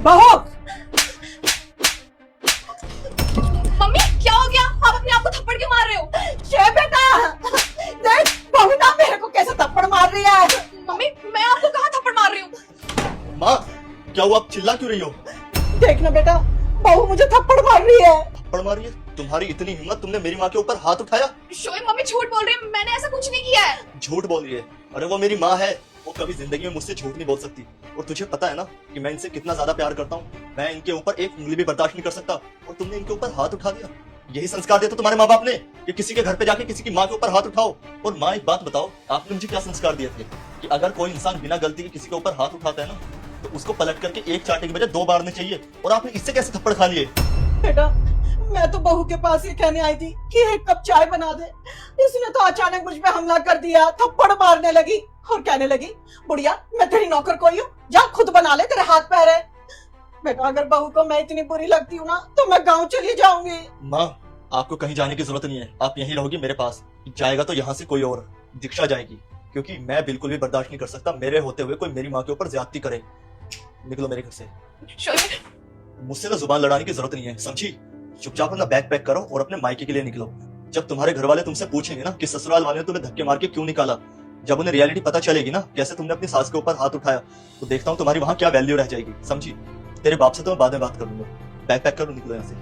बहू, मम्मी क्या हो गया? आप अपने आप को थप्पड़ क्यों मार रहे हो? ये बेटा देख, बहू ना मेरे को कैसे थप्पड़ मार रही है। मम्मी मैं आपको कहाँ थप्पड़ मार रही हूँ? माँ क्या हुआ, आप चिल्ला क्यों रही हो? देखना बेटा, बहू मुझे थप्पड़ मार रही है। थप्पड़ मारी है? तुम्हारी इतनी हिम्मत, तुमने मेरी माँ के ऊपर हाथ उठाया? शोएब मम्मी झूठ बोल रही है, मैंने ऐसा कुछ नहीं किया है। झूठ बोल रही है? अरे वो मेरी माँ है, वो कभी जिंदगी में मुझसे झूठ नहीं बोल सकती। और तुझे पता है ना कि मैं इनसे कितना ज्यादा प्यार करता हूँ। मैं इनके ऊपर एक उंगली भी बर्दाश्त नहीं कर सकता, और तुमने इनके ऊपर हाथ उठा दिया। यही संस्कार दिया था तुम्हारे माँ बाप ने कि किसी के घर पे जाके किसी की माँ के ऊपर हाथ उठाओ। और माँ एक बात बताओ, आपने मुझे क्या संस्कार दिए थे कि अगर कोई इंसान बिना गलती के किसी के ऊपर हाथ उठाता है ना, तो उसको पलट करके एक चाटे की बजाय 2 मारने चाहिए। और आपने इससे कैसे थप्पड़ खा लिए? बेटा मैं तो बहू के पास ये कहने आई थी कि 1 कप चाय बना दे। इसने तो अचानक मुझ पे हमला कर दिया, थप्पड़ मारने लगी और कहने लगी, बुढ़िया मैं तेरी नौकर कोई हूँ, जा खुद बना ले, तेरे हाथ पैर है। बेटा अगर बहू को मैं इतनी बुरी लगती हूँ ना तो मैं गाँव चली जाऊंगी। माँ आपको कहीं जाने की जरूरत नहीं है, आप यहीं रहोगी मेरे पास। जाएगा तो यहाँ से कोई और, दीक्षा जाएगी, क्योंकि मैं बिल्कुल भी बर्दाश्त नहीं कर सकता मेरे होते हुए कोई मेरी माँ के ऊपर ज्यादती करे। निकलो मेरे घर से। शोएब मुझसे ना जुबान लड़ाने की जरूरत नहीं है, समझी? चुपचाप अपना बैग पैक करो और अपने मायके के लिए निकलो। जब तुम्हारे घर वाले तुमसे पूछेंगे ना कि ससुराल वाले ने तुम्हें धक्के मार के क्यों निकाला, जब उन्हें रियलिटी पता चलेगी ना कैसे तुमने अपनी सास के ऊपर हाथ उठाया, तो देखता हूँ तुम्हारी वहां क्या वैल्यू रह जाएगी, समझी? तेरे बाप से तो मैं बाद में बात कर लूंगा। बैग पैक करो, निकलो यहाँ से।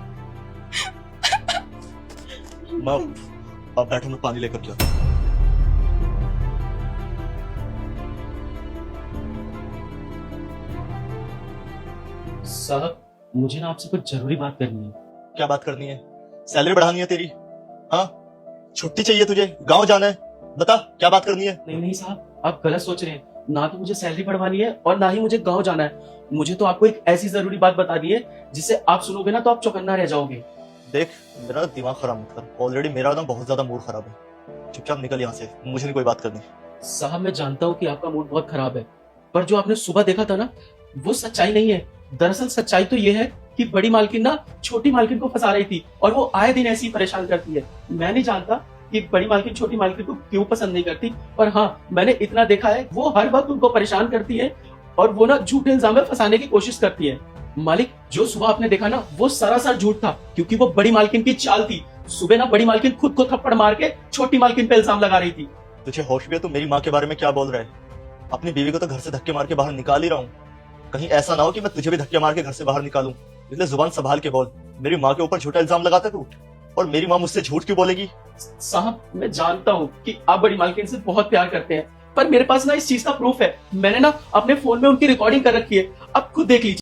माँ आप बैठो, मैं पानी लेकर के आता हूँ। साहब मुझे ना आपसे कुछ जरूरी बात करनी है। क्या बात करनी है? सैलरी बढ़ानी है तेरी? हाँ, छुट्टी चाहिए तुझे, गांव जाना है, बता क्या बात करनी है? नहीं नहीं साहब, आप गलत सोच रहे हैं। ना तो मुझे सैलरी बढ़वानी है और ना ही मुझे गांव जाना है। मुझे तो आपको एक ऐसी जरूरी बात बतानी है जिसे आप सुनोगे ना तो आप चौकन्ना रह जाओगे। देख मेरा दिमाग खराब मत कर, ऑलरेडी मेरा ना बहुत ज्यादा मूड खराब है। चुपचाप निकल यहाँ से, मुझे नहीं कोई बात करनी। साहब मैं जानता हूँ कि आपका मूड बहुत खराब है, पर जो आपने सुबह देखा था ना वो सच्चाई नहीं है। दरअसल सच्चाई तो ये है कि बड़ी मालकिन ना छोटी मालकिन को फंसा रही थी और वो आए दिन ऐसे ही परेशान करती है। मैं नहीं जानता कि बड़ी मालकिन छोटी मालकिन को क्यों पसंद नहीं करती, पर हाँ मैंने इतना देखा है वो हर वक्त उनको परेशान करती है और वो ना झूठे इल्जाम में फंसाने की कोशिश करती है। मालिक जो सुबह आपने देखा ना वो सरासर झूठ था, क्योंकि वो बड़ी मालकिन की चाल थी। सुबह ना बड़ी मालकिन खुद को थप्पड़ मार के छोटी मालकिन पे इल्जाम लगा रही थी। तुझे होश भी है? तू मेरी माँ के बारे में क्या बोल रहा है? अपनी बीवी को तो घर से धक्के मार के बाहर निकाल ही रहा हूँ, कहीं ऐसा ना हो कि मैं तुझे भी धक्के मार के घर से बाहर निकालूं। इसलिए जुबान संभाल के बोल। मेरी माँ के ऊपर झूठा इल्जाम लगाता तू, और मेरी माँ मुझसे झूठ क्यों बोलेगी? साहब मैं जानता हूँ कि आप बड़ी मालकिन से बहुत प्यार करते हैं, पर मेरे पास ना इस चीज का प्रूफ है। मैंने ना अपने फोन में उनकी रिकॉर्डिंग कर रखी है, आप खुद देख लीजिए।